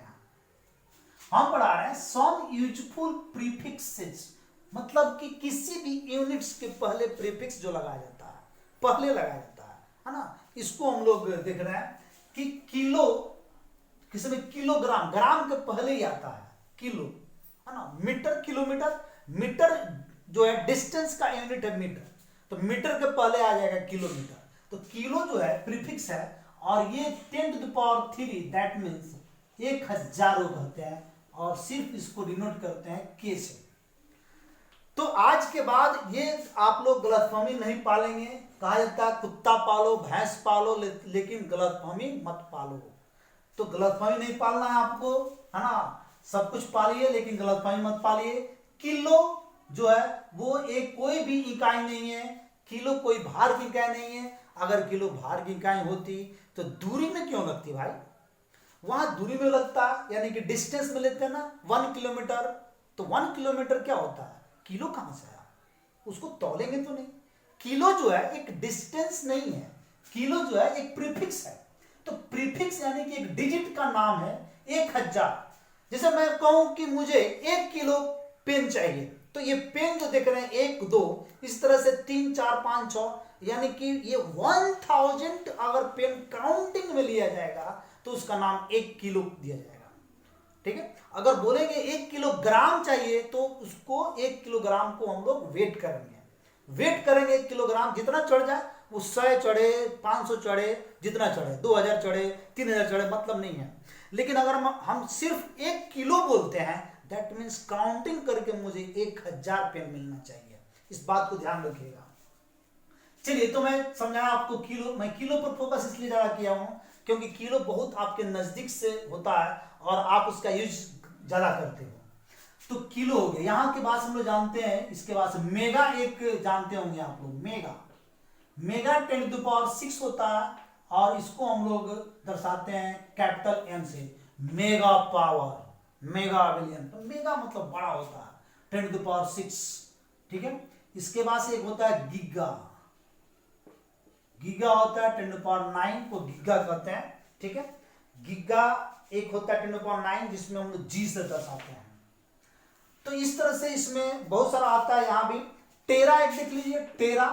हम पढ़ा रहे हैं सम यूजफुल प्रीफिक्सेस, मतलब कि किसी भी यूनिट्स के पहले प्रीफिक्स जो लगाया जाता है, पहले लगाया जाता है ना, इसको हम लोग देख रहे हैं कि किलो, किसी में किलोग्राम, ग्राम के पहले ही आता है किलो, है ना, मीटर, किलोमीटर, मीटर जो है डिस्टेंस का यूनिट है मीटर, तो मीटर के पहले आ जाएगा किलोमीटर। तो किलो जो है प्रीफिक्स है, और ये 10⁻³ दैट मीन्स 1000 कहते हैं, और सिर्फ इसको डिनोट करते हैं के से। तो आज के बाद ये आप लोग गलतफहमी नहीं पालेंगे। कहा जाता है कुत्ता पालो भैंस पालो, लेकिन गलतफहमी मत पालो। तो गलतफहमी नहीं पालना है आपको, है ना, सब कुछ पालिए लेकिन गलतफहमी मत पालिए। किलो जो है वो एक कोई भी इकाई नहीं है, किलो कोई भार की इकाई नहीं है, अगर किलो भार की इकाई होती तो दूरी में क्यों लगती भाई? वहां दूरी में लगता, यानी कि डिस्टेंस में लेते हैं ना 1 किलोमीटर, तो 1 किलोमीटर क्या होता है? किलो कहां से आया? उसको तौलेंगे तो नहीं। किलो जो है एक डिस्टेंस नहीं है, किलो जो है एक प्रीफिक्स है। तो प्रीफिक्स यानी कि एक डिजिट का नाम है 1000। जैसे मैं कहूं कि मुझे 1 किलो पेन चाहिए, तो ये पेन जो देख रहे हैं 1 2 इस तरह से 3 4 5 6, यानी कि ये 1000 अगर पेन काउंटिंग में लिया जाएगा तो उसका नाम 1 किलो दिया जाएगा। ठीक है। अगर बोलेंगे 1 किलोग्राम चाहिए तो उसको 1 किलोग्राम को हम लोग वेट करेंगे, वेट करेंगे 1 किलोग्राम, जितना चढ़ जाए वो 100 चढ़े 500 चढ़े, जितना चढ़े 2000 चढ़े 3000 चढ़े, मतलब नहीं है। लेकिन अगर हम सिर्फ 1 किलो बोलते हैं, दैट मीन्स काउंटिंग करके मुझे 1000 पेन मिलना चाहिए। इस बात को ध्यान रखिएगा। चलिए, तो मैं समझाया आपको किलो। मैं किलो पर फोकस इसलिए ज्यादा किया हूं क्योंकि किलो बहुत आपके नजदीक से होता है और आप उसका यूज ज्यादा करते हो। तो किलो हो गया। यहां के बाद हम लोग जानते हैं, इसके बाद मेगा एक जानते होंगे आप लोग। मेगा, मेगा 10⁶ होता है और इसको हम लोग दर्शाते हैं कैपिटल एम से, मेगा पावर, मेगा बिलियन। तो मेगा मतलब बड़ा होता है 10⁶। ठीक है। इसके बाद से एक होता है गीगा, गीगा होता है 10⁹ को गीगा कहते हैं। ठीक है। गीगा एक होता है 10⁹ जिसमें हम लोग जी से दर्शाते हैं। तो इस तरह से इसमें बहुत सारा आता है। यहां भी टेरा एक देख लीजिए, टेरा,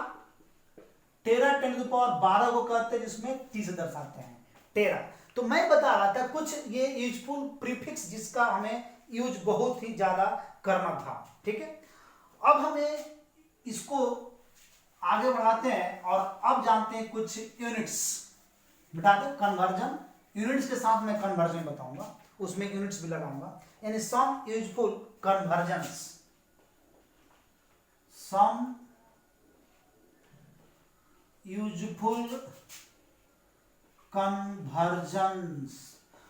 टेरा 10⁻12 को कहते हैं जिसमें टी से दर्शाते हैं, टेरा। तो मैं बता रहा था कुछ ये यूजफुल प्रीफिक्स जिसका हमें यूज बहुत ही ज्यादा करना था। ठीक है। अब हमें इसको आगे बढ़ाते हैं और अब जानते हैं कुछ यूनिट्स। बता दें कन्वर्जन, यूनिट्स के साथ मैं कन्वर्जन बताऊंगा, उसमें यूनिट्स भी लगाऊंगा। यानी some useful conversions, some useful conversions,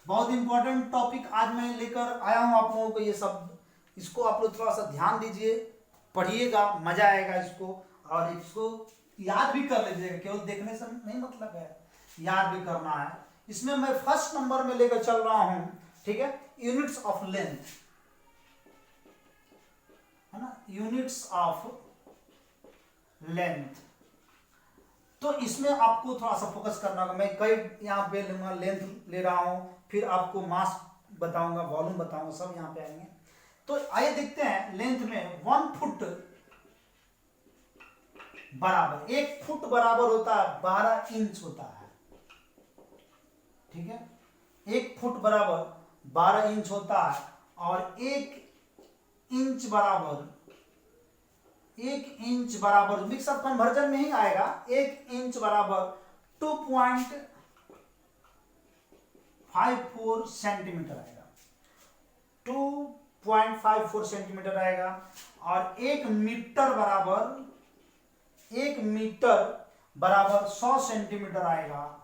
बहुत इंपॉर्टेंट टॉपिक आज मैं लेकर आया हूं आप लोगों को। ये सब, इसको आप लोग थोड़ा सा ध्यान दीजिए, पढ़िएगा, मजा आएगा इसको, और इसको याद भी कर लीजिएगा। केवल देखने से नहीं मतलब है, याद भी करना है। इसमें मैं फर्स्ट नंबर में लेकर चल रहा हूं। ठीक है। यूनिट्स ऑफ लेंथ, है ना, यूनिट्स ऑफ लेंथ। तो इसमें आपको थोड़ा सा फोकस करना होगा। मैं कई यहाँ पे लूंगा, लेंथ ले रहा हूं, फिर आपको मास बताऊंगा, वॉल्यूम बताऊंगा, सब यहाँ पे आएंगे। तो आइए देखते हैं। लेंथ में 1 फुट बराबर, 1 फुट बराबर होता है 12 इंच होता है। ठीक है। 1 फुट बराबर 12 इंच होता है और 1 इंच बराबर मिक्स ऑफ कन्वर्जन में ही आएगा। 1 इंच बराबर 2.54 सेंटीमीटर आएगा, 2.54 सेंटीमीटर आएगा। और 1 मीटर बराबर 100 सेंटीमीटर आएगा।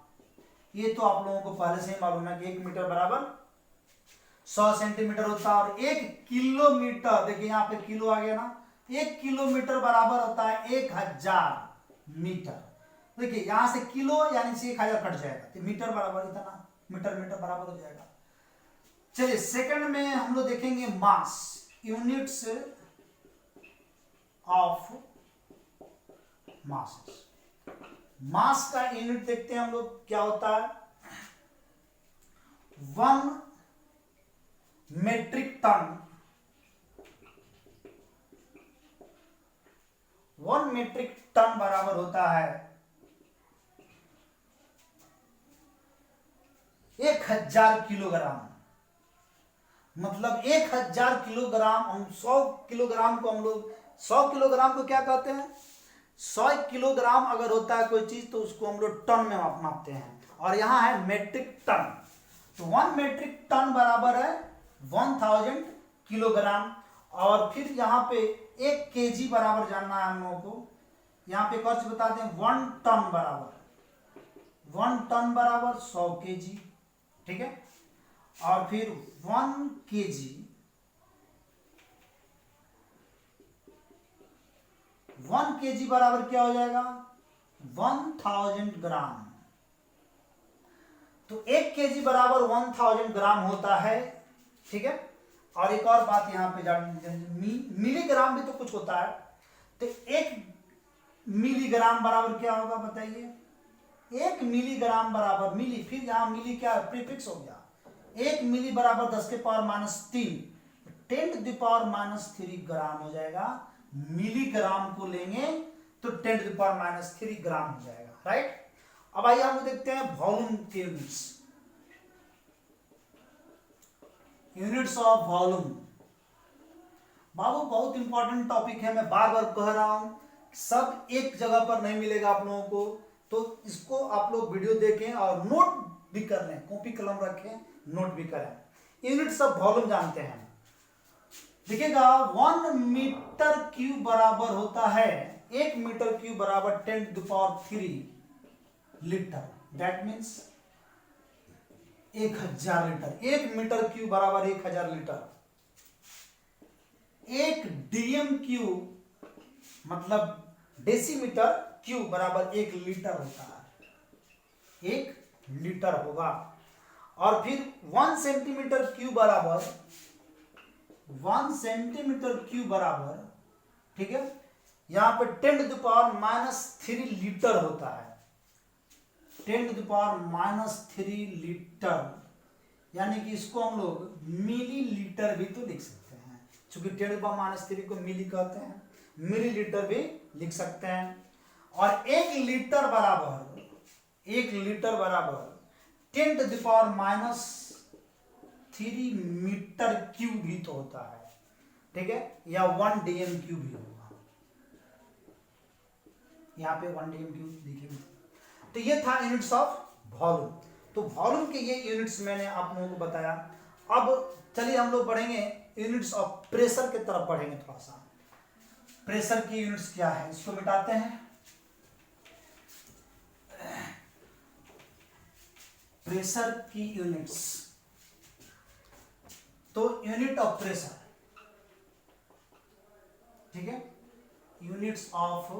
ये तो आप लोगों को पहले से ही मालूम है कि 1 मीटर बराबर 100 सेंटीमीटर होता है। और 1 किलोमीटर, देखिए यहाँ पे किलो आ गया ना, 1 किलोमीटर बराबर होता है 1000 मीटर। देखिए यहां से किलो यानी से 1000 कट जाएगा, तो मीटर बराबर इतना, मीटर बराबर हो जाएगा। चलिए सेकंड में हम लोग देखेंगे मास, यूनिट्स ऑफ मास। मास का यूनिट देखते हैं हम लोग क्या होता है। 1 मेट्रिक टन, 1 मेट्रिक टन बराबर होता है 1000 किलोग्राम। मतलब 1000 किलोग्राम, हम 100 किलोग्राम को हम लोग 100 किलोग्राम को क्या कहते हैं, 100 किलोग्राम अगर होता है कोई चीज तो उसको हम लोग टन में मापते हैं, और यहां है मेट्रिक टन। तो 1 मेट्रिक टन बराबर है 1000 किलोग्राम। और फिर यहाँ पे 1 केजी बराबर जानना है हम लोगों को। यहाँ पे खर्च बता दें, 1 टन बराबर 100 केजी। ठीक है। और फिर 1 केजी, 1 केजी बराबर क्या हो जाएगा, 1000 ग्राम। तो 1 केजी बराबर 1000 ग्राम होता है, ठीक है। और एक और बात यहां पे मिलीग्राम भी तो कुछ होता है। तो 1 मिलीग्राम बराबर क्या होगा बताइए? 1 मिलीग्राम बराबर मिली, फिर यहां मिली क्या प्रीफिक्स हो गया, 1 मिली बराबर 10 के पावर -3, 10 टू द पावर -3 ग्राम हो जाएगा। मिलीग्राम को लेंगे तो 10 टू द पावर -3 ग्राम हो जाएगा, राइट। अब आइए हम देखते हैं वॉल्यूम के यूनिट्स ऑफ वॉल्यूम। बाबू बहुत इंपॉर्टेंट टॉपिक है, मैं बार बार कह रहा हूं, सब एक जगह पर नहीं मिलेगा आप लोगों को, तो इसको आप लोग वीडियो देखें और नोट भी कर लें, कॉपी कलम रखें, नोट भी करें। यूनिट्स ऑफ वॉल्यूम जानते हैं, देखिएगा 1 मीटर क्यूब बराबर होता है, 1 मीटर क्यूब बराबर 10 to the power 3 litre. That means 1000 litre. 1 metre cube बराबर 1000 लीटर। 1 डीएम क्यूब मतलब डेसीमीटर क्यूब बराबर 1 लीटर होता है, 1 लीटर होगा। और फिर 1 सेंटीमीटर क्यूब बराबर 1 सेंटीमीटर क्यूब बराबर, ठीक है, यहां पे 10 टू द पावर -3 लीटर होता है, 10 टू द पावर -3 लीटर। यानी कि इसको हम लोग मिली लीटर भी तो लिख सकते हैं, क्योंकि 10 टू द पावर -3 को मिली कहते हैं, मिली लीटर भी लिख सकते हैं। और 1 लीटर बराबर 10 to the power -3 metre cube भी तो होता है, ठीक है, या 1 डीएम क्यूब भी होगा, यहां पे 1 डीएम क्यूब लिखेंगे। तो ये था यूनिट्स ऑफ वॉल्यूम। तो वॉल्यूम के ये यूनिट्स मैंने आप लोगों को बताया। अब चलिए हम लोग बढ़ेंगे यूनिट्स ऑफ प्रेशर की तरफ बढ़ेंगे थोड़ा सा। प्रेशर की यूनिट्स क्या है, इसको मिटाते हैं। प्रेशर की यूनिट्स, तो यूनिट ऑफ प्रेशर, ठीक है, यूनिट्स ऑफ,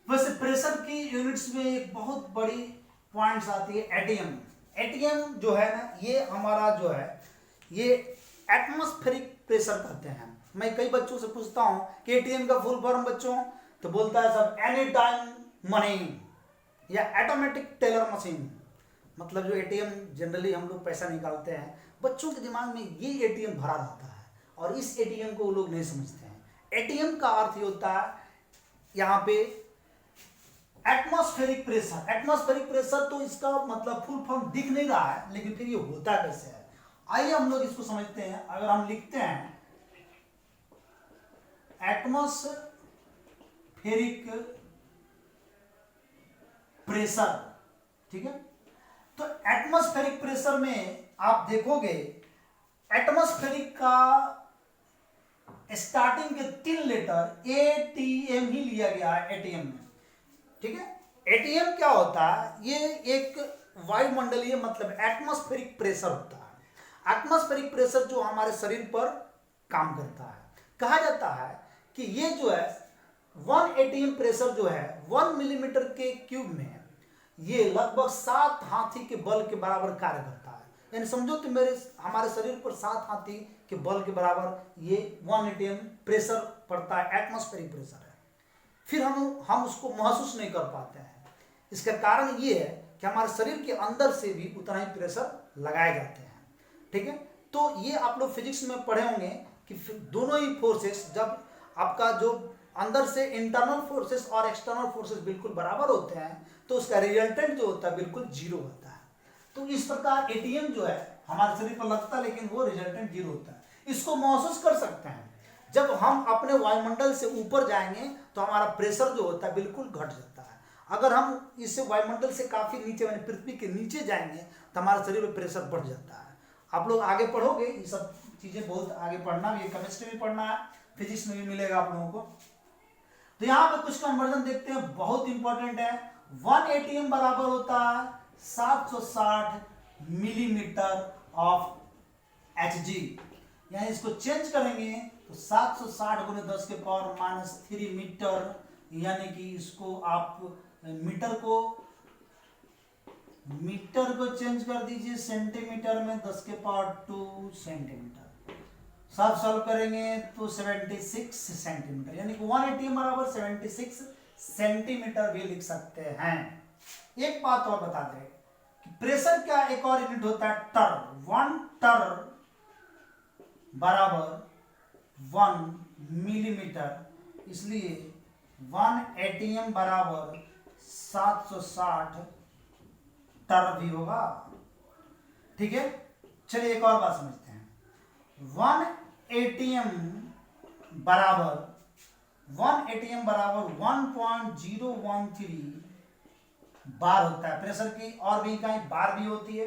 वैसे प्रेशर की यूनिट्स में एक बहुत बड़ी पॉइंट्स आती है एटीएम। एटीएम जो है ना, ये हमारा जो है ये एटमॉस्फेरिक प्रेशर कहते हैं। मैं कई बच्चों से पूछता हूं कि एटीएम का फुल फॉर्म बच्चों, तो बोलता है सब एनी टाइम मनी या ऑटोमेटिक टेलर मशीन। मतलब जो एटीएम जनरली हम लोग पैसा निकालते हैं, बच्चों के दिमाग में ये एटीएम भरा रहता है और इस एटीएम को वो लोग नहीं समझते हैं। एटीएम का अर्थ ये होता है यहाँ पे एटमॉस्फेरिक प्रेशर। एटमॉस्फेरिक प्रेशर तो इसका मतलब फुल फॉर्म दिख नहीं रहा है, लेकिन फिर ये होता कैसे है, आइए हम लोग इसको समझते हैं। अगर हम लिखते हैं एटमॉस्फेरिक प्रेशर, ठीक है, तो एटमॉस्फेरिक प्रेशर में आप देखोगे एटमॉस्फेरिक का स्टार्टिंग के 3 लेटर एटीएम ही लिया गया है एटीएम में, ठीक है। एटीएम क्या होता है, ये एक वायुमंडलीय मतलब एटमॉस्फेरिक प्रेशर होता है। एटमॉस्फेरिक प्रेशर जो हमारे शरीर पर काम करता है, कहा जाता है कि ये जो है 1 एटीएम प्रेशर जो है 1 मिलीमीटर के क्यूब में ये लगभग 7 हाथी के बल के बराबर कार्य करता है। यानी समझो कि हमारे शरीर पर 7 हाथी के बल के बराबर ये 1 एटीएम प्रेशर पड़ता है, एटमॉस्फेरिक प्रेशर है। फिर हम उसको महसूस नहीं कर पाते हैं। इसका कारण ये है कि हमारे शरीर के अंदर से भी उतना ही प्रेशर लगाए जाते हैं, ठीक है। तो ये आप लोग फिजिक्स में पढ़े होंगे कि दोनों ही फोर्सेस, जब आपका जो अंदर से इंटरनल फोर्सेस और एक्सटर्नल फोर्सेस बिल्कुल बराबर होते हैं, तो उसका रिजल्टेंट जो होता है बिल्कुल 0 होता है। तो इस प्रकार एटीएम जो है हमारे शरीर पर लगता है, लेकिन वो रिजल्टेंट 0 होता है। इसको महसूस कर सकते हैं, जब हम अपने वायुमंडल से ऊपर जाएंगे तो हमारा प्रेशर जो होता है बिल्कुल घट जाता है। अगर हम इस वायुमंडल से काफी नीचे यानी पृथ्वी के नीचे जाएंगे तो हमारे शरीर में प्रेशर बढ़ जाता है। आप लोग आगे पढ़ोगे, ये सब चीजें बहुत आगे पढ़ना भी है, केमिस्ट्री में पढ़ना है, फिजिक्स में भी मिलेगा आप लोगों को। तो यहाँ पे कुछ कन्वर्जन देखते हैं, बहुत इंपॉर्टेंट है। 1 एटीएम बराबर होता है 760 मिलीमीटर ऑफ Hg, यानी इसको चेंज करेंगे तो तो 760 गुने 10 के पावर -3 मीटर, यानी कि इसको आप मीटर को चेंज कर दीजिए सेंटीमीटर में, 10 के पावर 2 सेंटीमीटर। सब सॉल्व करेंगे तो 76 सेंटीमीटर, यानी कि 180 बराबर 76 सेंटीमीटर भी लिख सकते हैं। एक बात और बता दें कि प्रेशर का एक और यूनिट होता है टर। 1 टर बराबर 1 मिलीमीटर, इसलिए 1 एटीएम बराबर 760 टर भी होगा। ठीक है, चलिए एक और बात समझते हैं। 1 एटीएम बराबर 1.013 बार होता है। प्रेशर की और भी इकाई बार भी होती है,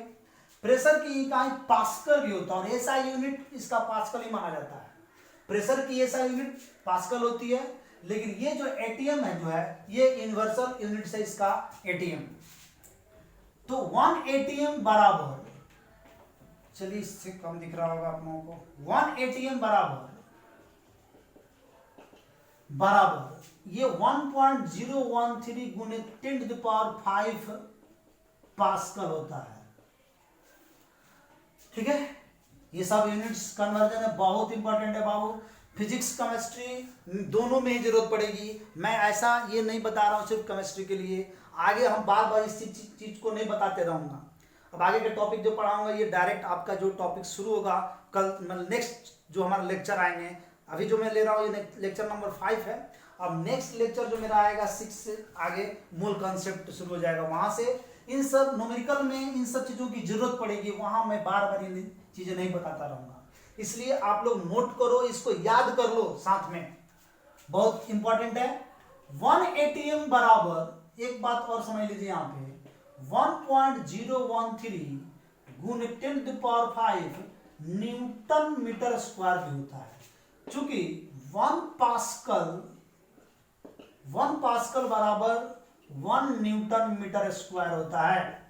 प्रेशर की इकाई पास्कल भी होता है, और ऐसा यूनिट इसका पास्कल ही माना जाता है। प्रेशर की ऐसा यूनिट पास्कल होती है, लेकिन ये जो एटीएम है जो है ये यूनिवर्सल यूनिट है इसका एटीएम। तो 1 एटीएम बराबर, चलिए इससे कम दिख रहा होगा आप लोगों को, 1 एटीएम बराबर ये 1.013 गुने 10⁵ पास्कल होता है। ठीक है, ये सब यूनिट्स कन्वर्जन है, बहुत इंपॉर्टेंट है बाबू। फिजिक्स केमिस्ट्री दोनों में ही जरूरत पड़ेगी। मैं ऐसा ये नहीं बता रहा हूँ सिर्फ केमिस्ट्री के लिए, आगे हम बार बार इस चीज को नहीं बताते रहूंगा। अब आगे के टॉपिक जो पढ़ाऊंगा ये डायरेक्ट आपका जो टॉपिक शुरू होगा कल, मतलब नेक्स्ट जो हमारा लेक्चर आएंगे, अभी जो मैं ले रहा हूँ ये लेक्चर नंबर 5 है। अब नेक्स्ट लेक्चर जो मेरा आएगा 6 से आगे मूल कॉन्सेप्ट शुरू हो जाएगा। वहां से इन सब न्यूमेरिकल में इन सब चीजों की जरूरत पड़ेगी, वहां मैं बार बार इन चीजें नहीं बताता रहूंगा। इसलिए आप लोग नोट करो, इसको याद कर लो साथ में, बहुत इंपॉर्टेंट है। 1 एटीएम बराबर, एक बात और समझ लीजिए यहाँ पे, 1.013 गुने 10⁵ न्यूटन मीटर स्क्वायर भी होता है। चूंकि 1 पास्कल बराबर 1 न्यूटन मीटर स्क्वायर होता है।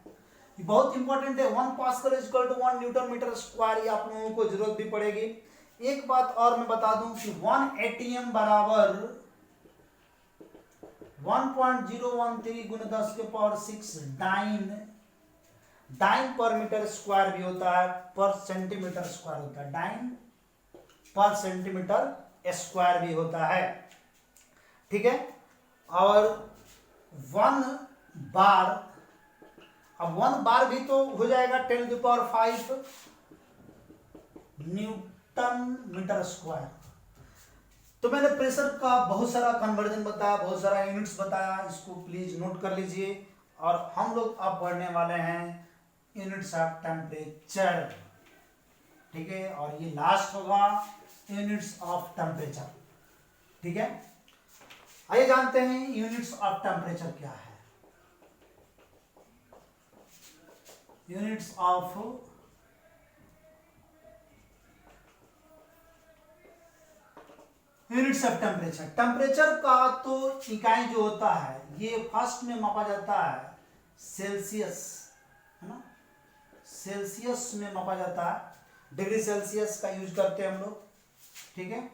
ये बहुत इंपॉर्टेंट है। 1 pascal equal to 1 newton metre square, ये आप लोगों को जरूरत भी पड़ेगी। एक बात और मैं बता दूं कि 1 एटीएम बराबर 1.013 गुने 10 के पावर 6 डाइन पर मीटर स्क्वायर भी होता है, पर सेंटीमीटर स्क्वायर होता है, डाइन पर सेंटीमीटर स्क्वायर भी होता है। ठीक है, और 1 बार, अब 1 बार भी तो हो जाएगा 10⁵ न्यूटन मीटर स्क्वायर। तो मैंने प्रेशर का बहुत सारा कन्वर्जन बताया, बहुत सारा यूनिट्स बताया, इसको प्लीज नोट कर लीजिए। और हम लोग अब पढ़ने वाले हैं यूनिट्स ऑफ टेम्परेचर। ठीक है, और ये लास्ट होगा यूनिट्स ऑफ टेम्परेचर। ठीक है, आइए जानते हैं यूनिट्स ऑफ टेम्परेचर क्या है। Units of temperature. टेम्परेचर का तो इकाई जो होता है ये फर्स्ट में मापा जाता है सेल्सियस, है ना, सेल्सियस में मापा जाता है, डिग्री सेल्सियस का यूज करते हैं हम लोग। ठीक है,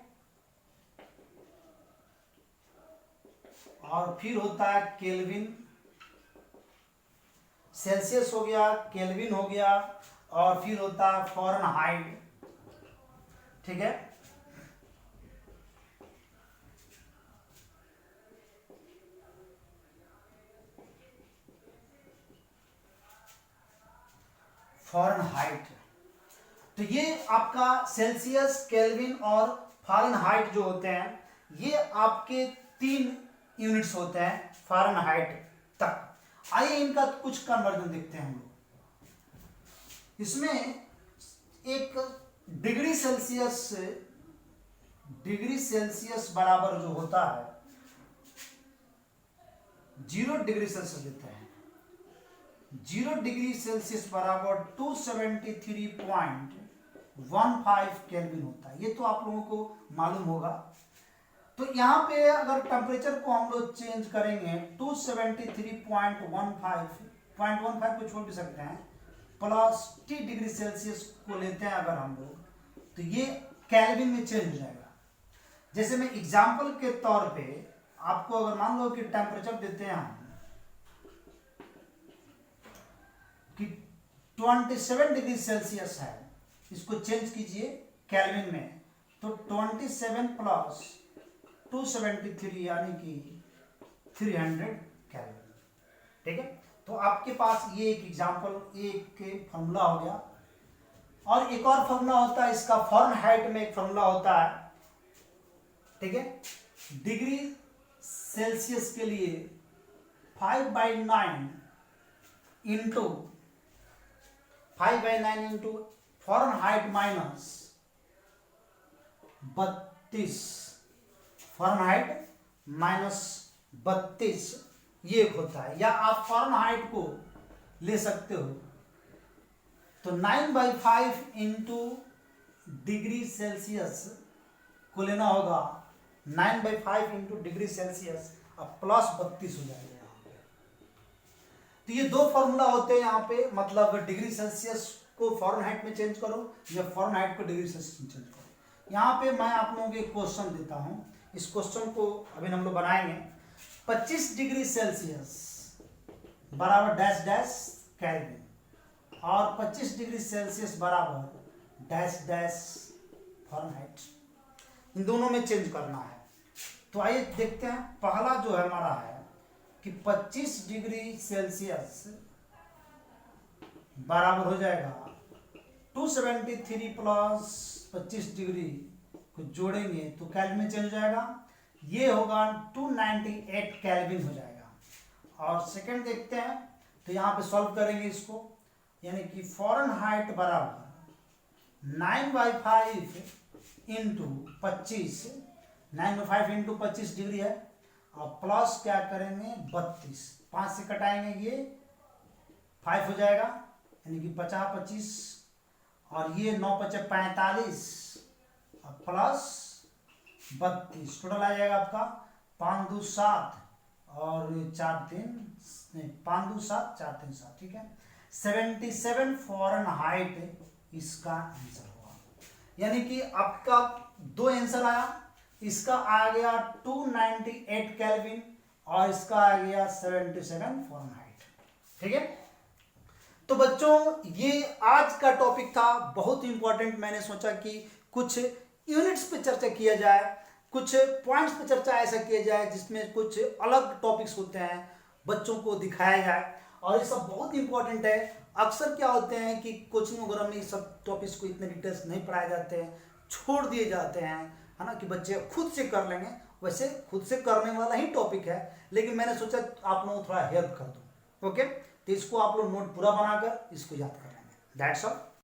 और फिर होता है केल्विन, सेल्सियस हो गया, केल्विन हो गया, और फिर होता है फ़ारेनहाइट। ठीक है, फ़ारेनहाइट। तो ये आपका सेल्सियस, केल्विन और फ़ारेनहाइट जो होते हैं ये आपके 3 यूनिट्स होते हैं फ़ारेनहाइट तक। आइए इनका कुछ कन्वर्जन देखते हैं हम लोग। इसमें एक डिग्री सेल्सियस बराबर जो होता है 0 डिग्री सेल्सियस लेते हैं। 0 डिग्री सेल्सियस बराबर 273.15 केल्विन होता है। ये तो आप लोगों को मालूम होगा। तो यहाँ पे अगर टेम्परेचर को हम लोग चेंज करेंगे 273.15 को छोड़ भी सकते हैं, प्लस T डिग्री सेल्सियस को लेते हैं अगर हम लोग, तो ये केल्विन में चेंज हो जाएगा। जैसे मैं एग्जाम्पल के तौर पे आपको अगर मान लो कि टेम्परेचर देते हैं हम कि 27 डिग्री सेल्सियस है, इसको चेंज कीजिए केल्विन में, तो 27 प्लस 273 यानी कि 300 केल्विन। ठीक है, तो आपके पास ये एक एग्जाम्पल, एक फॉर्मूला हो गया। और एक और फॉर्मूला होता है इसका, फ़ारेनहाइट में एक फॉर्मूला होता है। ठीक है, डिग्री सेल्सियस के लिए 5/9 into Fahrenheit minus 32, Fahrenheit minus 32 ये होता है। या आप फ़ारेनहाइट को ले सकते हो, तो 9/5 इंटू डिग्री सेल्सियस को लेना होगा, 9/5 इंटू डिग्री सेल्सियस अब प्लस 32 हो जाएगा यहाँ पे। तो ये दो फॉर्मूला होते हैं यहाँ पे, मतलब डिग्री सेल्सियस को फ़ारेनहाइट में चेंज करो या फ़ारेनहाइट को डिग्री सेल्सियस में चेंज करो। यहाँ पे मैं आप लोगों को एक क्वेश्चन देता हूँ, इस क्वेश्चन को अभी हम लोग बनाएंगे। 25 डिग्री सेल्सियस बराबर डैश डैश केल्विन और 25 डिग्री सेल्सियस बराबर डैश डैश फ़ारेनहाइट, इन दोनों में चेंज करना है। तो आइए देखते हैं। पहला जो है हमारा है कि 25 डिग्री सेल्सियस बराबर हो जाएगा 273 प्लस 25 डिग्री को जोड़ेंगे तो केल्विन में चेंज हो जाएगा, ये होगा 298 केल्विन हो जाएगा। और सेकंड देखते हैं, तो यहाँ पे सॉल्व करेंगे इसको, यानी कि फ़ारेनहाइट बराबर 9/5 इंटू 25, 9/5 इंटू 25 डिग्री है, और प्लस क्या करेंगे 32, 5 से कटाएंगे ये 5 हो जाएगा, यानी कि 50 25, और ये 9 × 5 = 45 और प्लस 32, टोटल आ जाएगा आपका 5 2 7 और 4 3 नहीं 5 2 7 4 3 7। ठीक है, 77 फ़ारेनहाइट इसका आंसर हुआ। यानी कि आपका दो आंसर आया, इसका आ गया 298 केल्विन और इसका आ गया 77 फ़ारेनहाइट। ठीक है, तो बच्चों ये आज का टॉपिक था, बहुत इंपॉर्टेंट। मैंने सोचा कि कुछ यूनिट्स पे चर्चा किया जाए, कुछ पॉइंट्स पे चर्चा ऐसा किया जाए जिसमें कुछ अलग टॉपिक्स होते हैं, बच्चों को दिखाया जाए। और ये सब बहुत इंपॉर्टेंट है। अक्सर क्या होते हैं कि कोचिंग वगैरह में सब टॉपिक्स को इतने डिटेल्स नहीं पढ़ाए जाते हैं, छोड़ दिए जाते हैं, है ना, कि बच्चे खुद से कर लेंगे। वैसे खुद से करने वाला ही टॉपिक है, लेकिन मैंने सोचा आप लोगों को थोड़ा हेल्प कर दूँ। ओके, तो इसको आप लोग नोट पूरा बनाकर इसको याद कर लेंगे। That's all.